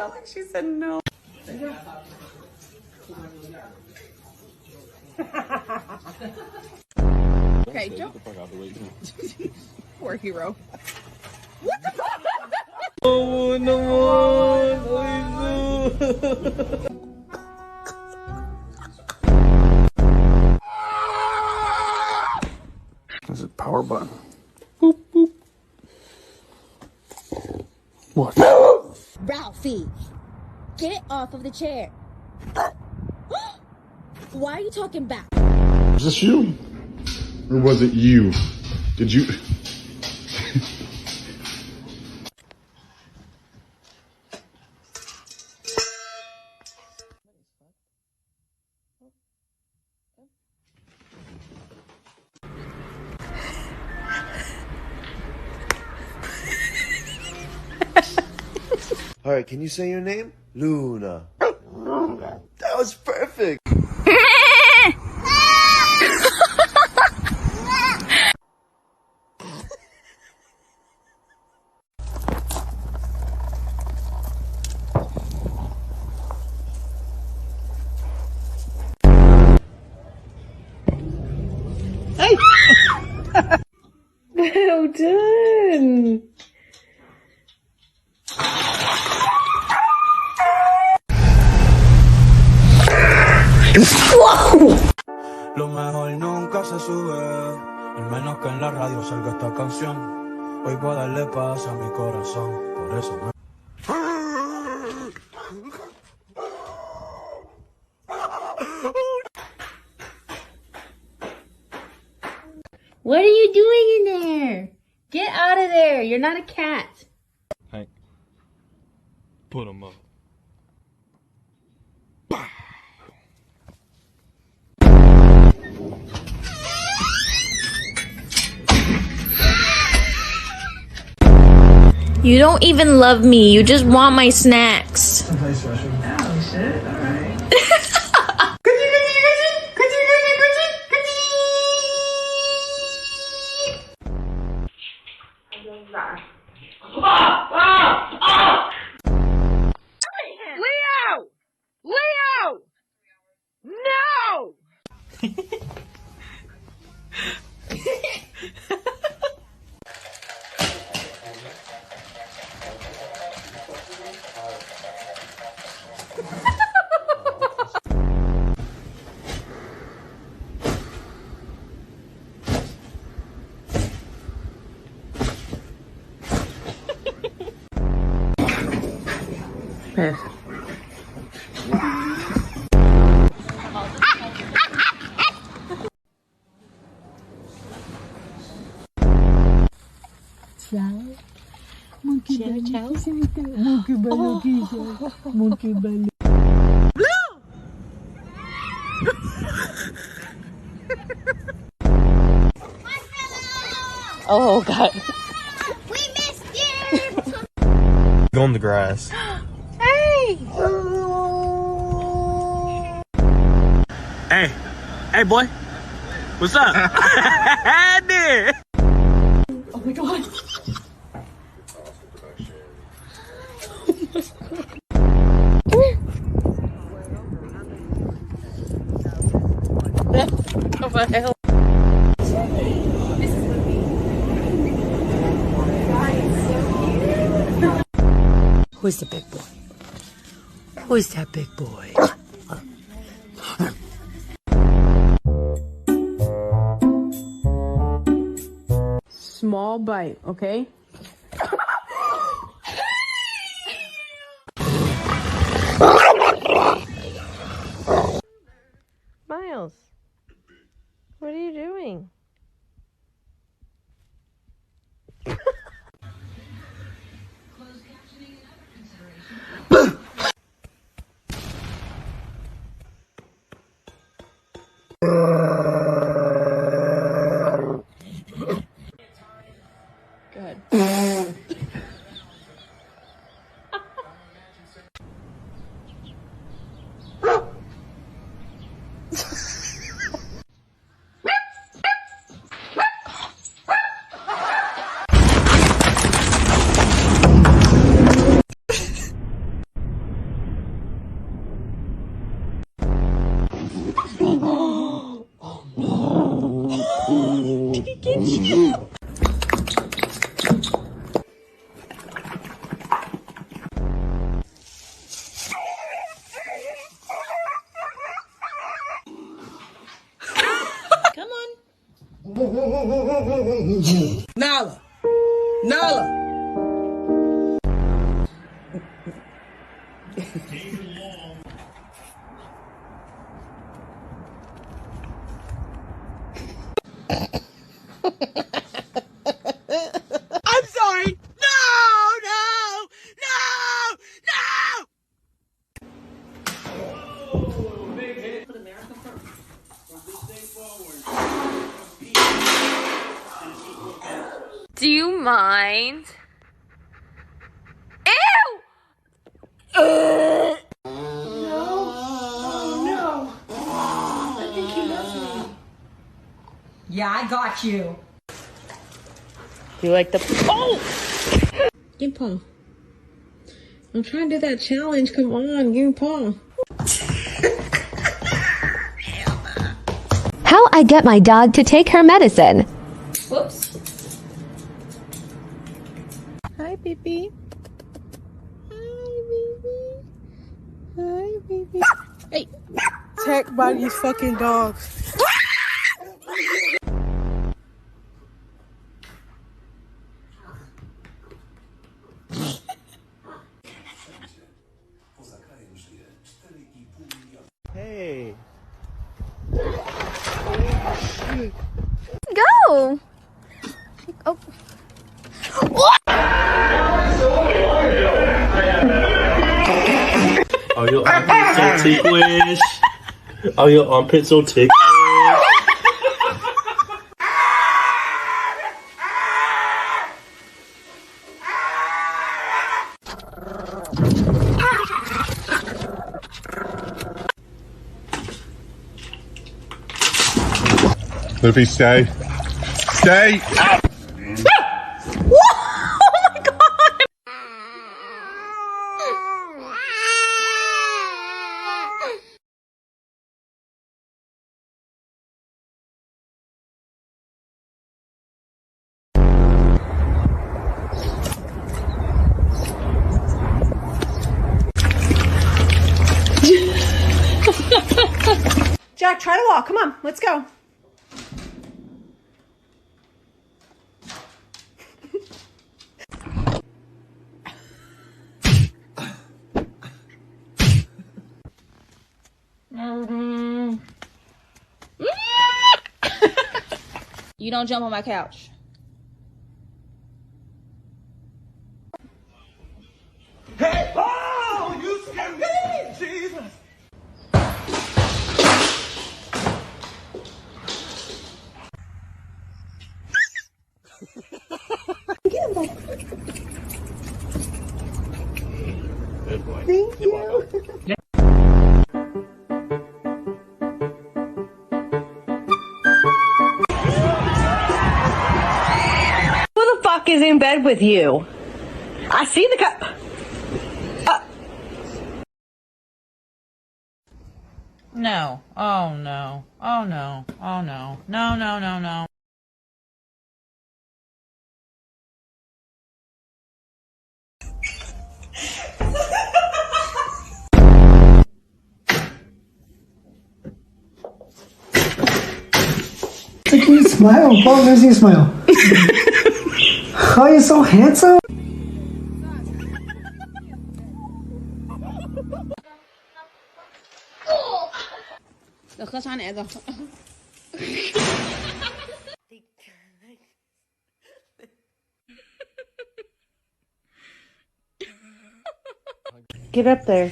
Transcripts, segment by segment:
sound like she said no. Okay, don't. Poor hero. What the fuck? Oh, no This is power button. Boop, boop. What? Ralphie, get off of the chair. Why are you talking back? Is this you? Or was it you? Did you? All right, can you say your name? Luna. That was perfect. Well done. Lo mejor nunca se sube, al menos que en la radio salga esta canción. Hoy voy a darle paz a mi corazón, por eso me... What are you doing in there? Get out of there. You're not a cat. Hank, put him up. You don't even love me. You just want my snacks. Oh shit, alright. Leo! Leo! No! Piss. Monkey belly. Monkey belly. Oh god. We missed you! Go on the grass. Hey! Hey! Hey, boy! What's up? There! Oh my god. What the hell? Who's the big boy? Who's that big boy? Small bite, okay? Miles, what are you doing? Good. can get you. Come on. Nala. Nala. I'm sorry. No, no, no, no. Do you mind? Ew! Yeah, I got you. You like the... Oh! Give me paw. I'm trying to do that challenge. Come on, give me paw. How I get my dog to take her medicine. Whoops. Hi, baby. Hi, baby. Hi, baby. Hey. Attacked by these fucking dogs. Hey. Go! Oh. Are your armpits so ticklish? Are your armpits so ticklish? Luffy, stay. Stay! Jack, try to walk. Come on, let's go. You don't jump on my couch. Hey! Oh, you scared me! Jesus! Thank you. Who the fuck is in bed with you? I see the cup. No. Oh no. Oh no. Oh no. No, no, no, no. Can you smile? Oh, there's your smile. Oh, you're so handsome. Get up there.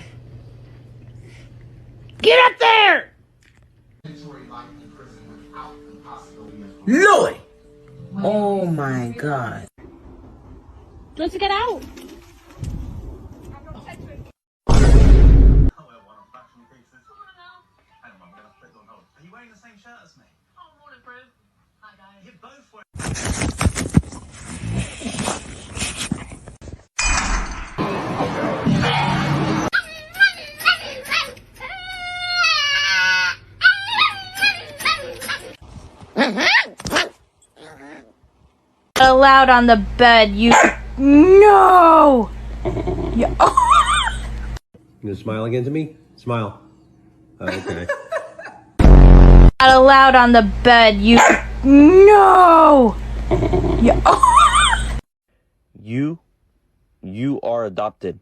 Get up there! Louis! Oh my God. Let's get out. Are you wearing the same shirt as me? Oh, morning, Fred. Hi, guys. You're both wearing... allowed on the bed, you... No! You... You gonna smile again to me? Smile. Okay. Not allowed on the bed, you... No! You... You are adopted.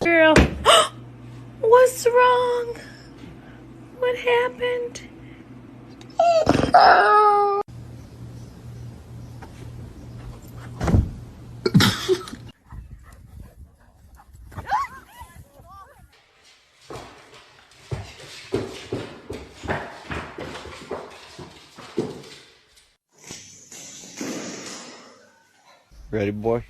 Girl, what's wrong? What happened? Ready, boy?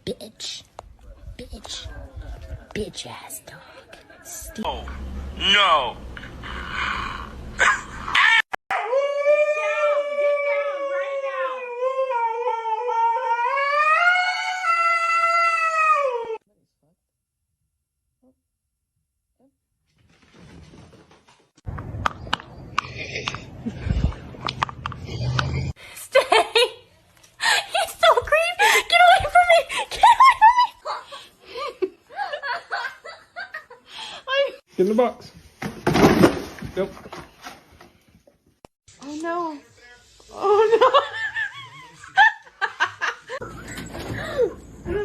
Bitch. Bitch. Bitch ass dog. Oh, no. He's so creepy! Get away from me! Get away from me! Get in the box. Yep. Oh no. Oh no.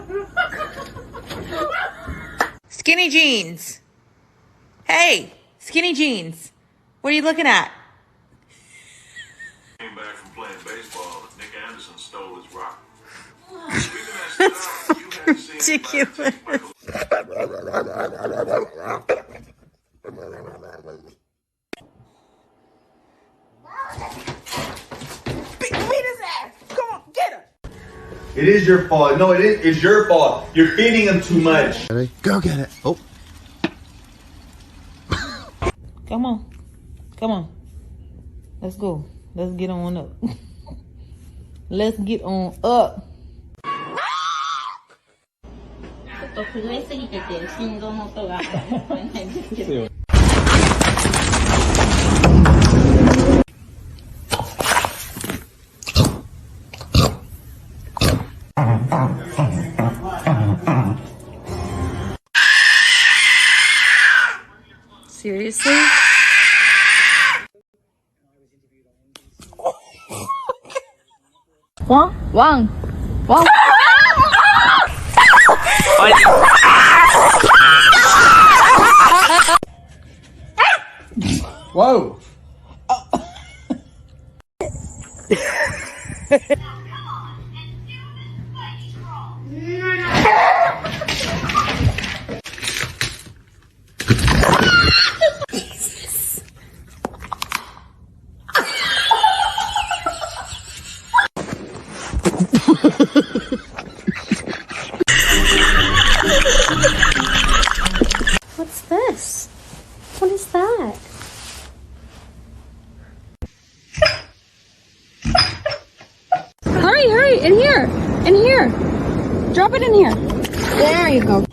Skinny jeans. Hey, skinny jeans. What are you looking at? Came back from playing baseball. Nick Anderson stole his rock. Ridiculous. Beat his ass. Come on, get him. It is your fault. No, it's your fault. You're feeding him too much. Ready? Go get it. Oh. Come on. Come on. Let's go. Let's get on up. Let's get on up. Seriously? One. Whoa. What's this? What is that? Hurry, in here. Drop it in here. There you go.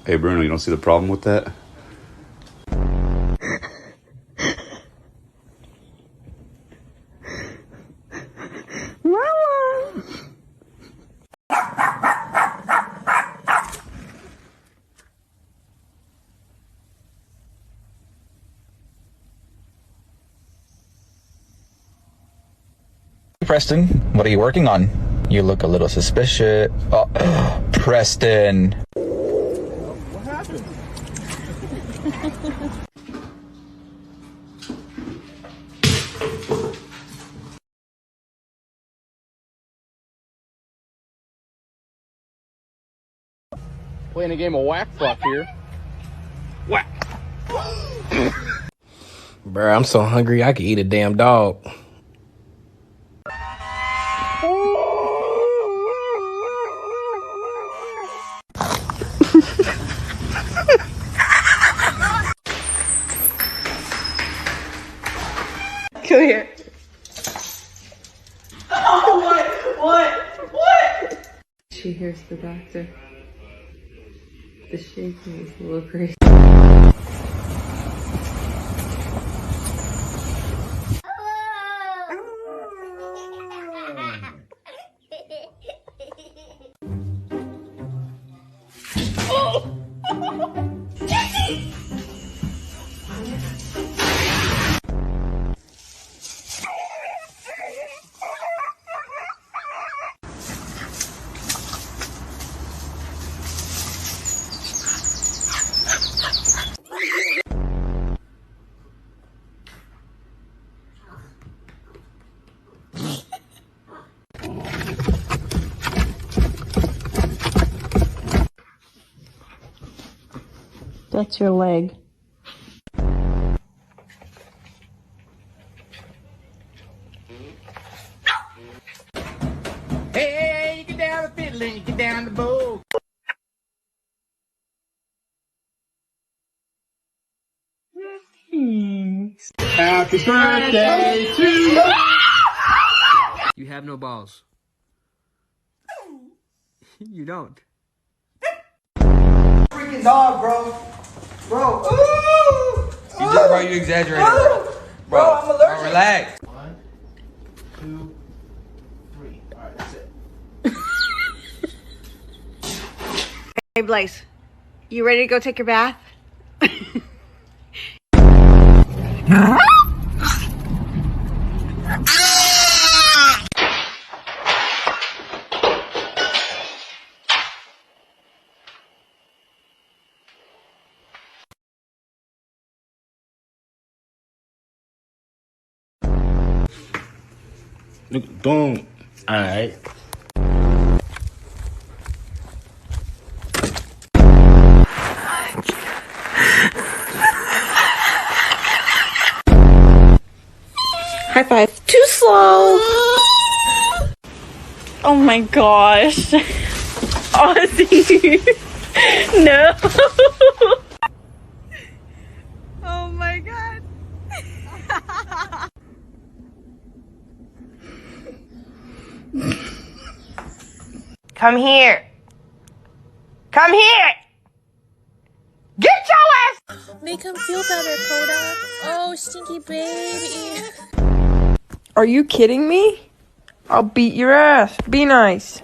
Hey Bruno, you don't see the problem with that? Preston, what are you working on? You look a little suspicious. Oh, Preston. What happened? Playing a game of whack fuck here. What? Bruh, I'm so hungry I could eat a damn dog. Come here. Oh, what? She hears the doctor. The shaking is a little crazy. That's your leg. Hey, you get down the fiddle and you get down the bow. Happy birthday to you! You have no balls. You don't. Freaking dog, bro. Bro. Ooh. Bro, you exaggerated, bro. Bro, I'm allergic. Bro, relax. 1, 2, 3. Alright, that's it. Hey, Blaze. You ready to go take your bath? Don't. Alright. High five. Too slow. Oh my gosh. Ozzy. No. Oh my god. Come here. Come here. Get your ass. Make him feel better, Coda. Oh, stinky baby. Are you kidding me? I'll beat your ass. Be nice.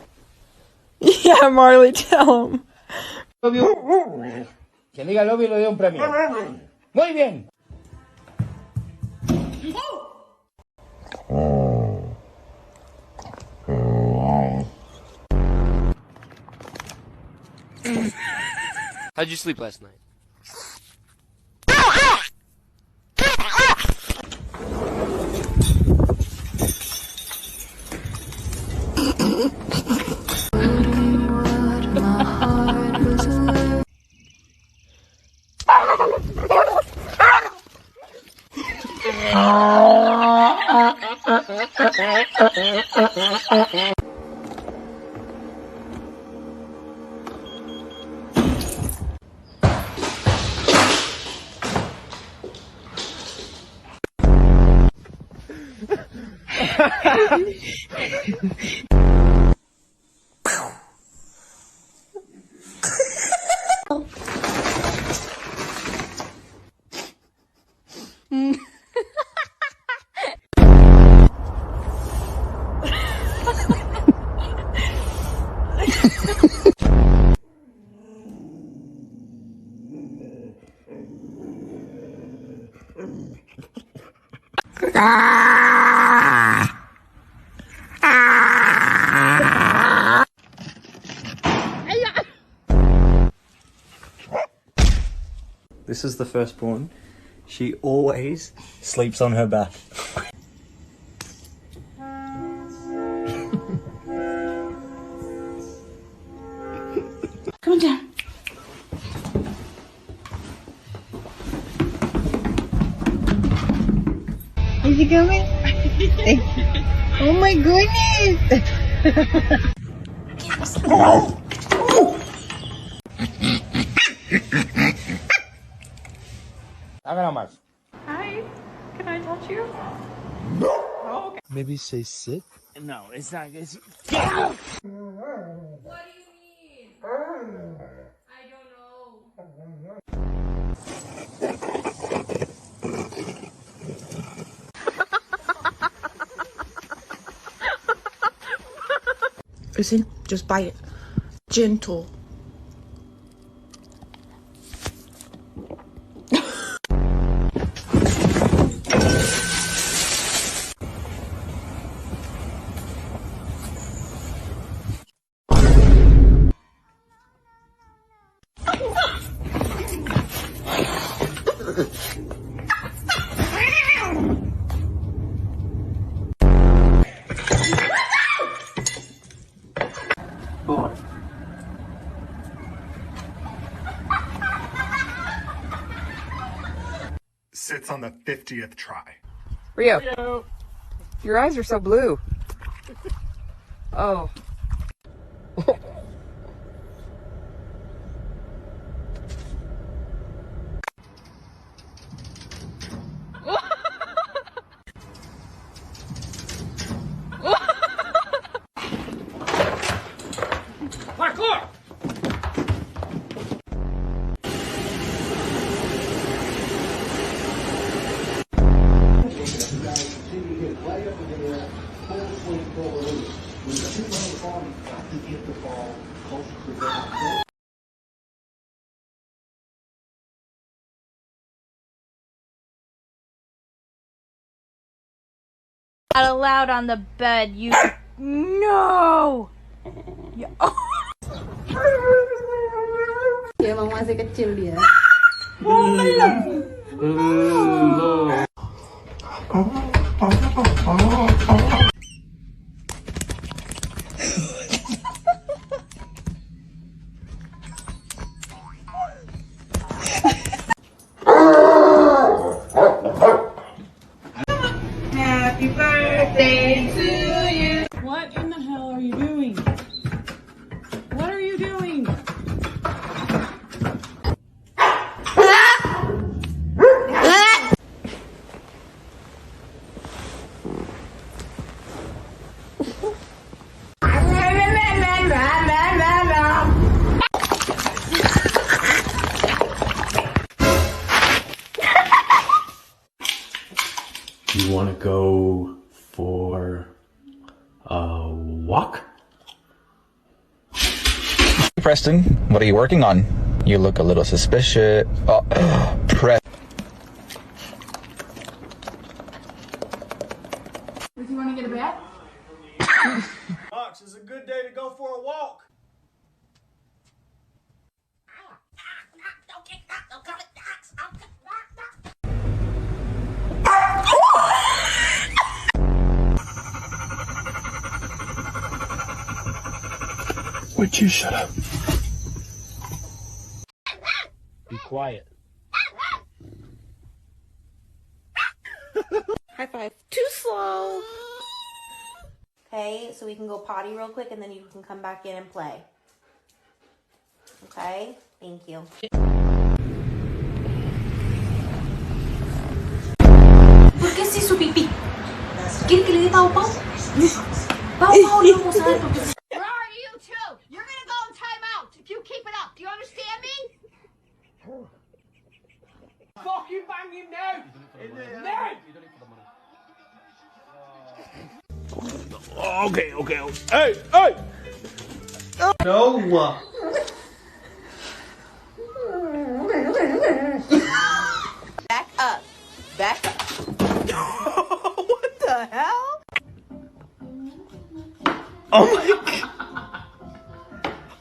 Yeah, Marley, tell him. Quien diga lobby le doy un premio. Muy bien. How'd you sleep last night? This is the firstborn. She always sleeps on her back. Come on down. Is he coming? Oh my goodness! Hi, can I touch you? Oh, okay. Maybe say sit. No, it's not. It's... What do you mean? I don't know. Listen, just bite it. Gentle. Sits on the 50th try. Rio, your eyes are so blue. Oh. Parkour! Not allowed on the bed, you. No! Ya. Dia emang masih kecil dia. Happy birthday to you. What in the hell are you doing? What are you doing? You want to go for a walk? Preston, what are you working on? You look a little suspicious. Oh, press. Would you want to get a bat? Fox, it's a good day to go for a walk. Would you shut up? Be quiet. High five. Too slow. Okay, so we can go potty real quick and then you can come back in and play. Okay? Thank you. ¿Por qué se hizo pipí? ¿Quiere que le dé pau pau? Pau pau, no vamos a dar porque... Where are you two? You're gonna go in time out if you keep it up. Do you understand me? Fuck you, bang him now! Now! Okay. Hey! No. Back up. Back up. What the hell? Oh my god!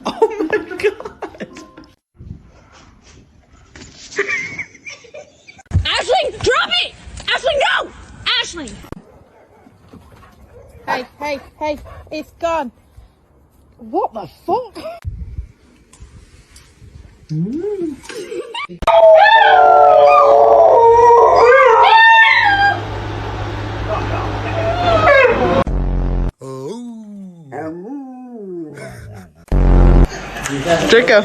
Oh my god! Ashley, drop it! Ashley, no! Ashley! Hey, it's gone. What the fuck? Draco.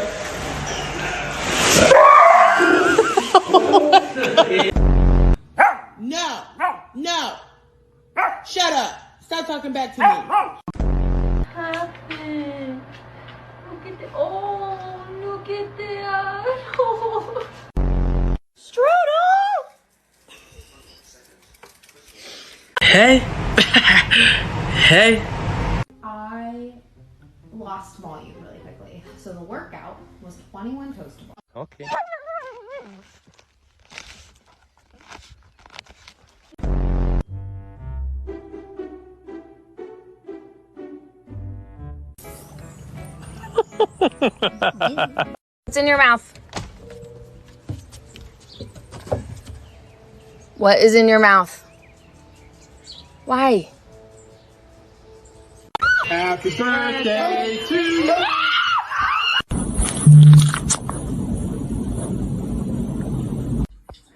No. No. Shut up. Stop talking back to me. Happened? Look at the. Oh, look at that. Oh. Hey. Hey. I lost volume really quickly. So the workout was 21 toast balls. Okay. What's in your mouth? What is in your mouth? Why? Happy birthday to you.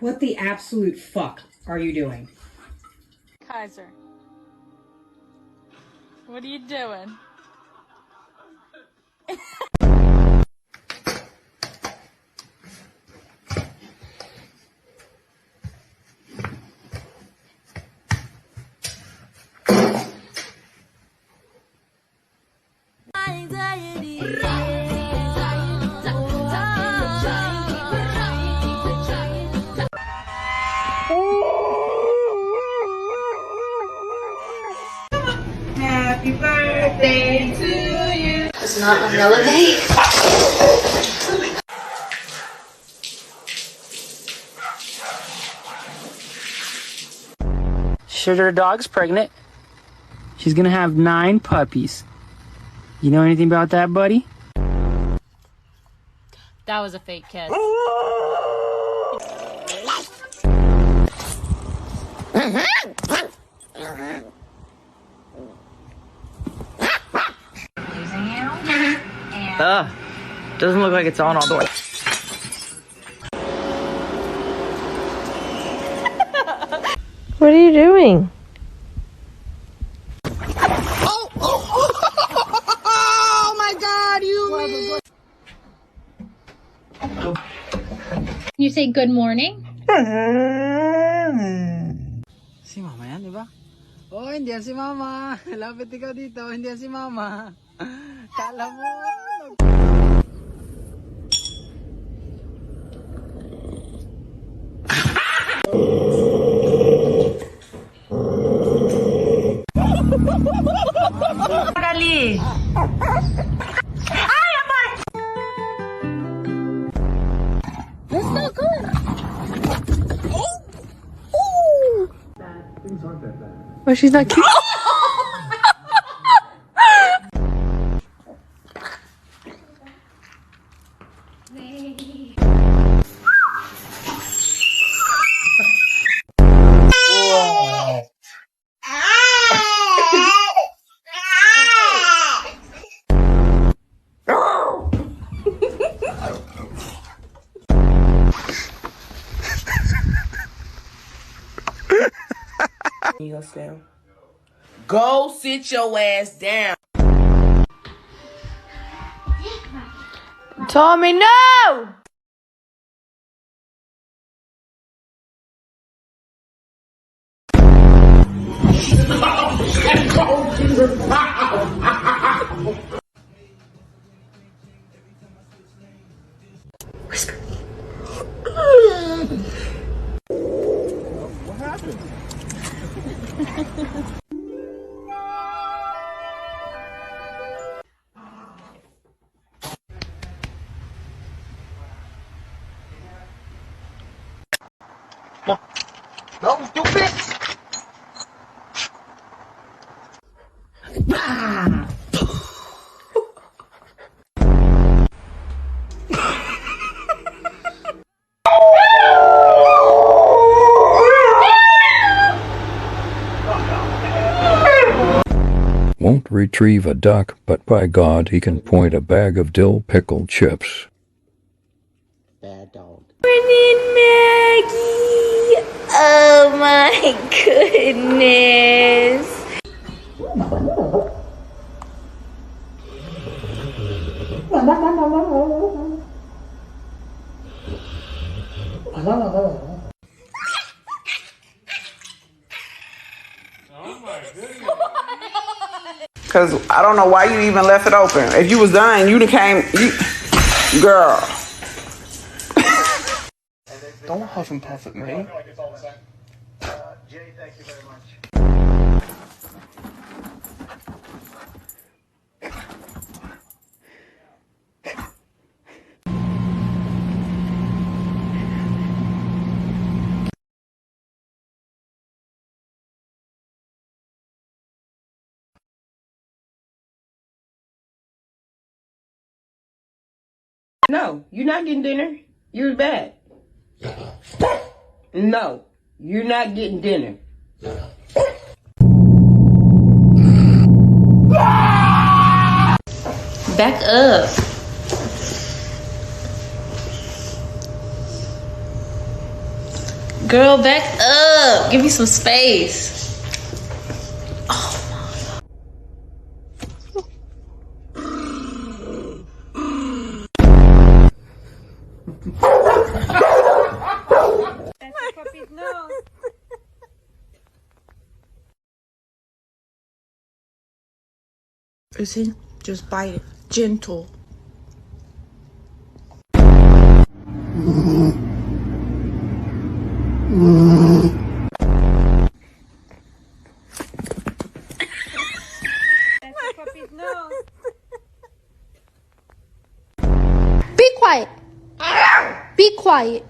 What the absolute fuck are you doing? Kaiser, what are you doing? Happy birthday to you. It's not vanilla day. Sugar dog's pregnant. She's gonna have 9 puppies. You know anything about that, buddy? That was a fake kiss. Doesn't look like it's on all the way. What are you doing? Oh my God, you You say good morning? Si Mama yan, di ba? Oh, hindi yan si Mama. Lapit ikaw dito, hindi yan si Mama. Kala mo. Dali. That's not good. Oh, she's not cute. You go sit down. Go sit your ass down. Tommy, no! Whisper. What happened? No, stupid! Won't retrieve a duck, but by God, he can point a bag of dill pickle chips. Bad dog. Morning, Maggie. Oh my goodness. Cause I don't know why you even left it open. If you was done, you'd have came. Girl. Don't huff and puff at me. No, you're not getting dinner. You're bad. No, you're not getting dinner. Back up. Girl, back up. Give me some space. You see? Just bite it. Gentle. Be quiet. Be quiet.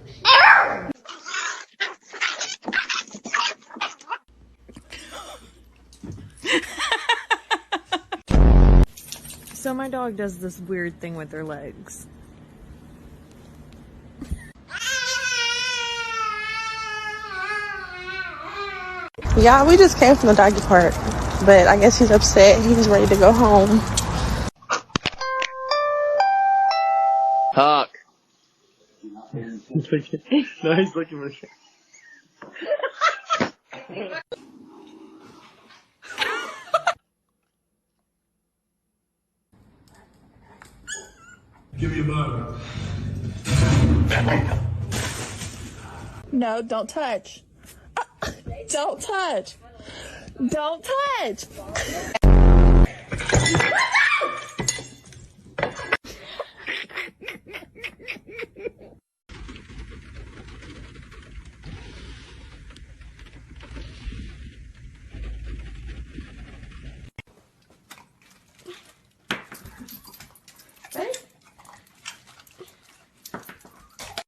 So my dog does this weird thing with her legs. Yeah, we just came from the doggy park, but I guess he's upset. He's ready to go home. Talk. No, he's looking for shit. Give me a bone. No, don't touch. Don't touch. Don't touch.